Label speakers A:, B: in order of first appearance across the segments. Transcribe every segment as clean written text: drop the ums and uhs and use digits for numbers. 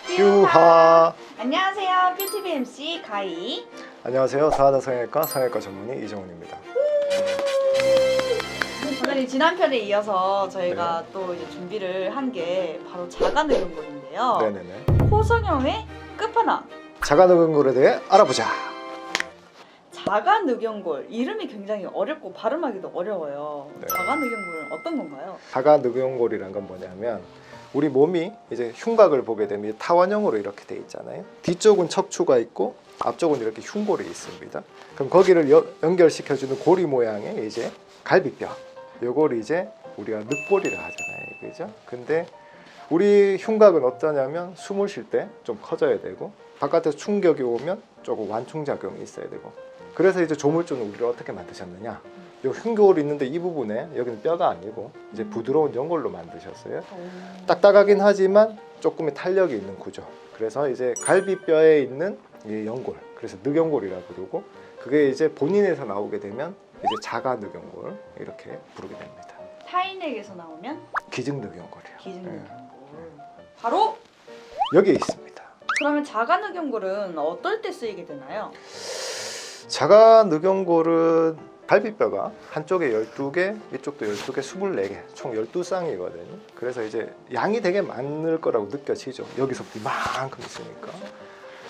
A: 유하.
B: 안녕하세요. 뷰티비 MC 가희.
A: 안녕하세요. 사하나 성형외과 전문의 이정훈입니다.
B: 오늘 지난 편에 이어서 저희가
A: 네.
B: 또 이제 준비를 한 게 바로 자가늑연골인데요.
A: 네네네.
B: 코 성형의 끝판왕.
A: 자가늑연골에 대해 알아보자.
B: 자가늑연골 이름이 굉장히 어렵고 발음하기도 어려워요.
A: 네.
B: 자가늑연골은 어떤 건가요?
A: 자가늑연골이란 건 뭐냐면 우리 몸이 이제 흉곽을 보게 되면 타원형으로 이렇게 돼 있잖아요. 뒤쪽은 척추가 있고 앞쪽은 이렇게 흉골이 있습니다. 그럼 거기를 연결시켜주는 고리 모양의 이제 갈비뼈. 요걸 이제 우리가 늑골이라 하잖아요. 그죠? 근데 우리 흉곽은 어떠냐면 숨을 쉴 때 좀 커져야 되고 바깥에서 충격이 오면 조금 완충작용이 있어야 되고, 그래서 이제 조물주는 우리를 어떻게 만드셨느냐, 요 흉골이 있는데 이 부분에 여기는 뼈가 아니고 이제 부드러운 연골로 만드셨어요. 딱딱하긴 하지만 조금의 탄력이 있는 구조. 그래서 이제 갈비뼈에 있는 이 연골, 그래서 늑연골이라 부르고, 그게 이제 본인에서 나오게 되면 이제 자가늑연골 이렇게 부르게 됩니다.
B: 타인에게서 나오면
A: 기증늑연골이에요.
B: 기증늑연골.
A: 네.
B: 바로
A: 여기에 있습니다.
B: 그러면 자가늑연골은 어떨 때 쓰이게 되나요?
A: 자가늑연골은 갈비뼈가 한쪽에 12개, 이쪽도 12개, 24개, 총 12쌍이거든요. 그래서 이제 양이 되게 많을 거라고 느껴지죠. 여기서부터 이만큼 있으니까.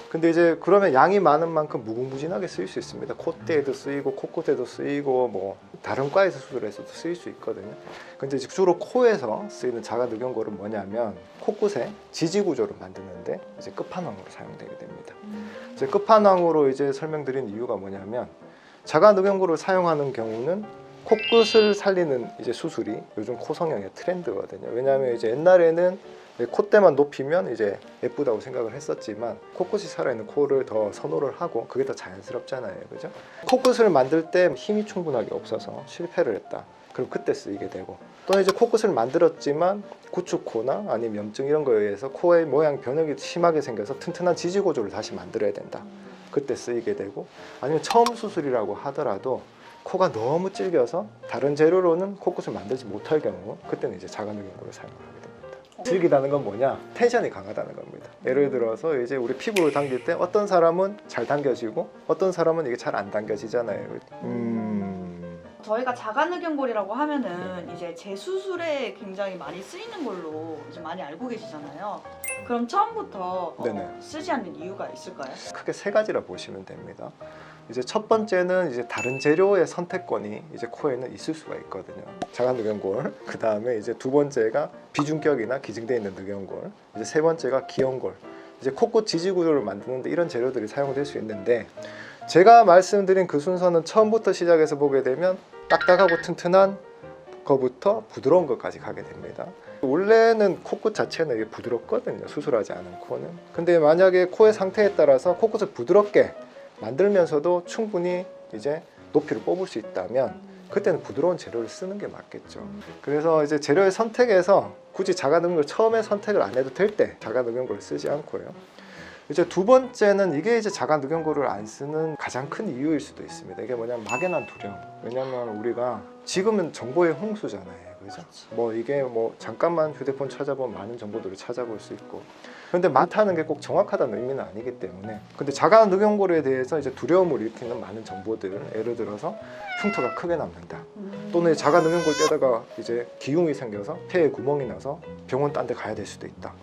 A: 근데 이제 그러면 양이 많은 만큼 무궁무진하게 쓰일 수 있습니다. 콧대에도 쓰이고 코끝에도 쓰이고 뭐 다른 과에서 수술해서도 쓰일 수 있거든요. 근데 이제 주로 코에서 쓰이는 자가늑연골은 뭐냐면 코끝에 지지 구조를 만드는데 이제 끝판왕으로 사용되게 됩니다. 이제 끝판왕으로 이제 설명드린 이유가 뭐냐면 자가늑연골을 사용하는 경우는 코끝을 살리는 이제 수술이 요즘 코 성형의 트렌드거든요. 왜냐하면 이제 옛날에는 콧대만 높이면 이제 예쁘다고 생각을 했었지만 코끝이 살아있는 코를 더 선호를 하고 그게 더 자연스럽잖아요. 그죠? 코끝을 만들 때 힘이 충분하게 없어서 실패를 했다. 그럼 그때 쓰이게 되고, 또는 이제 코끝을 만들었지만 구축코나 아니면 염증 이런 거에 의해서 코의 모양 변형이 심하게 생겨서 튼튼한 지지 구조를 다시 만들어야 된다. 그때 쓰이게 되고, 아니면 처음 수술이라고 하더라도 코가 너무 질겨서 다른 재료로는 코끝을 만들지 못할 경우, 그때는 이제 자가늑연골을 사용하게 됩니다. 질기다는 건 뭐냐? 텐션이 강하다는 겁니다. 예를 들어서 이제 우리 피부를 당길 때 어떤 사람은 잘 당겨지고 어떤 사람은 이게 잘 안 당겨지잖아요.
B: 저희가 자가늑연골이라고 하면은 이제 재수술에 굉장히 많이 쓰이는 걸로 이제 많이 알고 계시잖아요. 그럼 처음부터
A: 네네.
B: 쓰지 않는 이유가 있을까요?
A: 크게 세 가지라 보시면 됩니다. 이제 첫 번째는 이제 다른 재료의 선택권이 이제 코에는 있을 수가 있거든요. 자가늑연골. 그 다음에 이제 두 번째가 비중격이나 기증되어 있는 늑연골. 이제 세 번째가 기연골. 이제 코끝 지지 구조를 만드는데 이런 재료들이 사용될 수 있는데, 제가 말씀드린 그 순서는 처음부터 시작해서 보게 되면 딱딱하고 튼튼한 거부터 부드러운 것까지 가게 됩니다. 원래는 코끝 자체는 이게 부드럽거든요, 수술하지 않은 코는. 근데 만약에 코의 상태에 따라서 코끝을 부드럽게 만들면서도 충분히 이제 높이를 뽑을 수 있다면 그때는 부드러운 재료를 쓰는 게 맞겠죠. 그래서 이제 재료의 선택에서 굳이 자가늑연골 처음에 선택을 안 해도 될 때 자가늑연골을 쓰지 않고요. 이제 두 번째는 이게 이제 자가늑연골을 안 쓰는 가장 큰 이유일 수도 있습니다. 이게 뭐냐면 막연한 두려움. 왜냐면 우리가 지금은 정보의 홍수잖아요. 그죠? 뭐 이게 뭐 잠깐만 휴대폰 찾아보면 많은 정보들을 찾아볼 수 있고, 그런데 많다는 게 꼭 정확하다는 의미는 아니기 때문에, 근데 자가늑연골에 대해서 이제 두려움을 일으키는 많은 정보들, 예를 들어서 흉터가 크게 남는다, 또는 자가늑연골 때다가 이제 기흉이 생겨서 폐에 구멍이 나서 병원 딴 데 가야 될 수도 있다,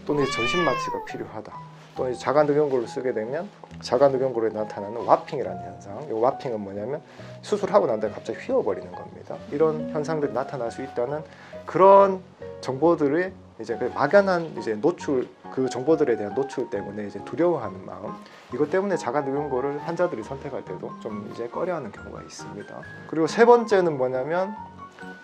A: 또는 전신 마취가 필요하다, 또는 자가늑연골을 쓰게 되면 자가늑연골에 나타나는 와핑이라는 현상. 이 와핑은 뭐냐면 수술하고 난 다음에 갑자기 휘어버리는 겁니다. 이런 현상들이 나타날 수 있다는 그런 정보들이 이제 그 막연한 이제 노출, 그 정보들에 대한 노출 때문에 이제 두려워하는 마음, 이것 때문에 자가늑연골을 환자들이 선택할 때도 좀 이제 꺼려하는 경우가 있습니다. 그리고 세 번째는 뭐냐면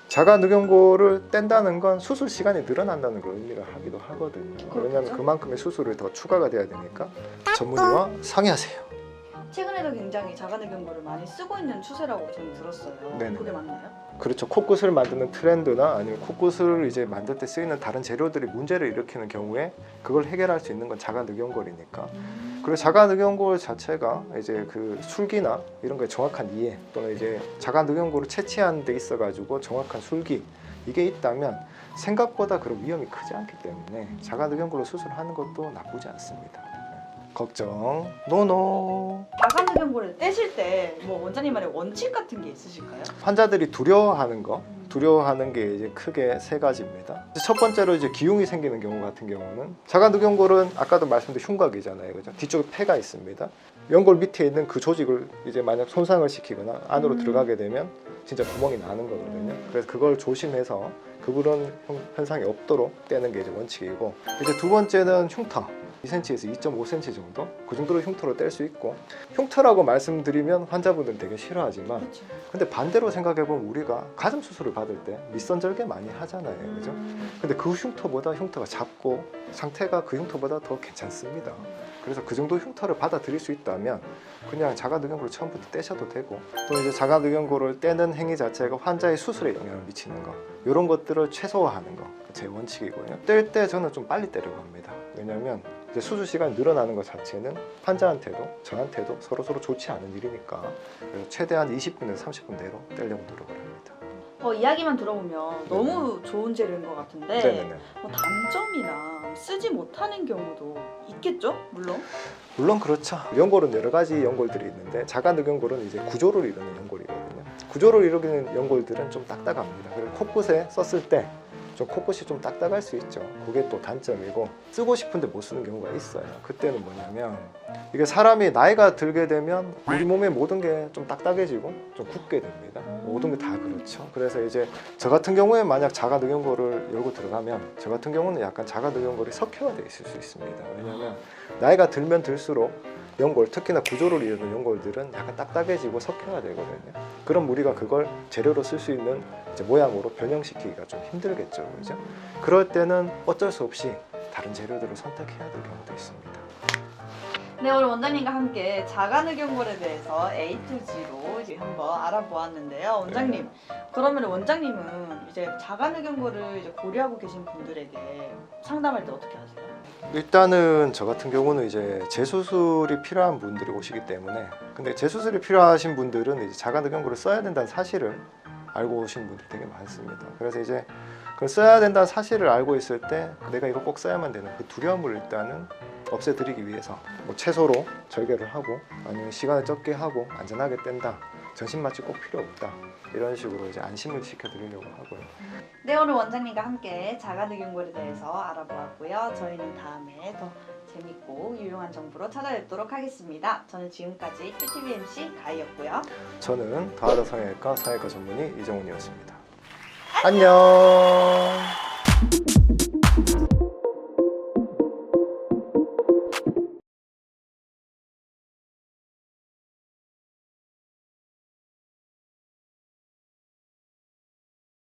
A: 자가늑연골을 뗀다는 건 수술 시간이 늘어난다는 걸 의미가 하기도 하거든요. 왜냐하면 그만큼의 수술이 더 추가가 돼야 되니까 전문의와 상의하세요.
B: 최근에도 굉장히 자가늑연골을 많이 쓰고 있는 추세라고 저는 들었어요.
A: 네네.
B: 그게 맞나요?
A: 그렇죠. 코끝을 만드는 트렌드나 아니면 코끝을 이제 만들 때 쓰이는 다른 재료들이 문제를 일으키는 경우에 그걸 해결할 수 있는 건 자가늑연골이니까. 그리고 자가늑연골 자체가 이제 그 술기나 이런 거에 정확한 이해, 또는 이제 자가늑연골을 채취하는 데 있어 가지고 정확한 술기, 이게 있다면 생각보다 그런 위험이 크지 않기 때문에 자가늑연골로 수술하는 것도 나쁘지 않습니다. 걱정 노노.
B: 자가늑연골을 떼실 때 뭐 원장님만의 원칙 같은 게 있으실까요?
A: 환자들이 두려워하는 게 이제 크게 세 가지입니다. 첫 번째로 이제 기흉이 생기는 경우 같은 경우는 자가늑연골은 아까도 말씀드린 흉곽이잖아요, 그죠? 뒤쪽에 폐가 있습니다. 연골 밑에 있는 그 조직을 이제 만약 손상을 시키거나 안으로 들어가게 되면 진짜 구멍이 나는 거거든요. 그래서 그걸 조심해서 그런 현상이 없도록 떼는 게 이제 원칙이고, 이제 두 번째는 흉터. 2cm에서 2.5cm 정도? 그 정도로 흉터로 뗄 수 있고, 흉터라고 말씀드리면 환자분들은 되게 싫어하지만
B: 그렇죠.
A: 근데 반대로 생각해보면 우리가 가슴 수술을 받을 때 밑선 절개 많이 하잖아요, 그죠? 근데 그 흉터보다 흉터가 작고 상태가 그 흉터보다 더 괜찮습니다. 그래서 그 정도 흉터를 받아들일 수 있다면 그냥 자가늑연골을 처음부터 떼셔도 되고, 또 이제 자가늑연골을 떼는 행위 자체가 환자의 수술에 영향을 미치는 거, 이런 것들을 최소화하는 거 제 원칙이고요. 뗄 때 저는 좀 빨리 떼려고 합니다. 왜냐하면 이제 수술 시간이 늘어나는 것 자체는 환자한테도 저한테도 서로 좋지 않은 일이니까, 그래서 최대한 20분에서 30분 내로 떼려고 노력을 합니다.
B: 이야기만 들어보면 너무 좋은 재료인 것 같은데
A: 네네네.
B: 뭐 단점이나 쓰지 못하는 경우도 있겠죠? 물론
A: 그렇죠. 연골은 여러 가지 연골들이 있는데 자가늑연골은 이제 구조를 이루는 연골이거든요. 구조를 이루는 연골들은 좀 딱딱합니다. 그리고 코끝에 썼을 때 좀 코끝이 좀 딱딱할 수 있죠. 그게 또 단점이고, 쓰고 싶은데 못 쓰는 경우가 있어요. 그때는 뭐냐면 이게 사람이 나이가 들게 되면 우리 몸의 모든 게 좀 딱딱해지고 좀 굳게 됩니다. 모든 게 다 그렇죠. 그래서 이제 저 같은 경우에 만약 자가늑연골을 열고 들어가면 저 같은 경우는 약간 자가늑연골이 석회화되어 있을 수 있습니다. 왜냐하면 나이가 들면 들수록 연골, 특히나 구조를 이루는 연골들은 약간 딱딱해지고 석회화되거든요. 그럼 우리가 그걸 재료로 쓸 수 있는 이제 모양으로 변형시키기가 좀 힘들겠죠, 그죠? 그럴 때는 어쩔 수 없이 다른 재료들을 선택해야 될 경우도 있습니다.
B: 네, 오늘 원장님과 함께 자가늑연골에 대해서 A to G로 이제 한번 알아보았는데요. 원장님, 그러면 원장님은 이제 자가늑연골을 이제 고려하고 계신 분들에게 상담할 때 어떻게 하세요?
A: 일단은 저 같은 경우는 이제 재수술이 필요한 분들이 오시기 때문에, 근데 재수술이 필요하신 분들은 이제 자가늑연골을 써야 된다는 사실을 알고 오신 분들이 되게 많습니다. 그래서 이제 그걸 써야 된다는 사실을 알고 있을 때 내가 이거 꼭 써야만 되는 그 두려움을 일단은 없애드리기 위해서 뭐 채소로 절개를 하고, 아니면 시간을 적게 하고 안전하게 뗀다, 전신 마취 꼭 필요 없다, 이런 식으로 이제 안심을 시켜드리려고 하고요.
B: 네, 오늘 원장님과 함께 자가늑연골에 대해서 알아보았고요. 저희는 다음에 더 재밌고 유용한 정보로 찾아뵙도록 하겠습니다. 저는 지금까지 QTV MC 가희였고요.
A: 저는 더하다 성형외과 성형외과 전문의 이정훈이었습니다. 안녕.